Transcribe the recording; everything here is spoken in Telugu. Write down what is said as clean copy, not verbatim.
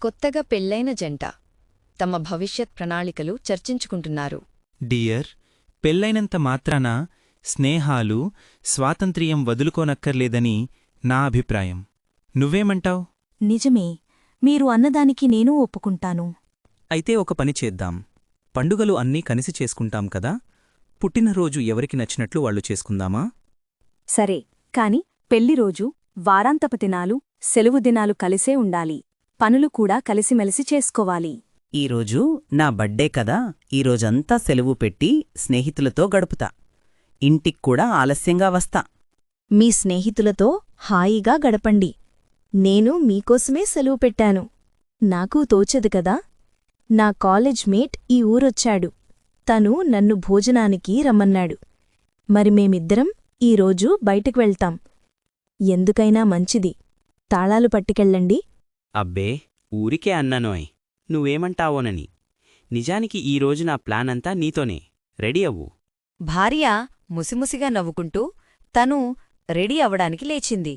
కొత్తగా పెళ్లైన జంట తమ భవిష్యత్ ప్రణాళికలు చర్చించుకుంటున్నారు. డియర్, పెళ్లైనంత మాత్రాన స్నేహాలు, స్వాతంత్ర్యం వదులుకోనక్కర్లేదని నా అభిప్రాయం. నువ్వేమంటావ్? నిజమే, మీరు అన్నదానికి నేనూ ఒప్పుకుంటాను. అయితే ఒక పని చేద్దాం. పండుగలు అన్నీ కలిసి చేసుకుంటాం కదా, పుట్టినరోజు ఎవరికి నచ్చినట్లు వాళ్ళు చేసుకుందామా? సరే, కాని పెళ్లిరోజు, వారాంతపు దినాలు, సెలవు దినాలు కలిసే ఉండాలి. పనులు కూడా కలిసిమెలిసి చేసుకోవాలి. ఈరోజు నా బడ్డే కదా, ఈరోజంతా సెలవు పెట్టి స్నేహితులతో గడుపుతా. ఇంటిక్కూడా ఆలస్యంగా వస్తా. మీ స్నేహితులతో హాయిగా గడపండి. నేను మీకోసమే సెలవు పెట్టాను. నాకూ తోచదు కదా. నా కాలేజ్ మేట్ ఈ ఊరొచ్చాడు. తను నన్ను భోజనానికి రమ్మన్నాడు. మరి మేమిద్దరం ఈరోజు బయటకు వెళ్తాం. ఎందుకైనా మంచిది. తాళాలు పట్టుకెళ్ళండి. అబ్బే, ఊరికే అన్నానోయ్, నువ్వేమంటావోనని. నిజానికి ఈరోజు నా ప్లానంతా నీతోనే. రెడీ అవ్వు. భార్య ముసిముసిగా నవ్వుకుంటూ తను రెడీ అవడానికి లేచింది.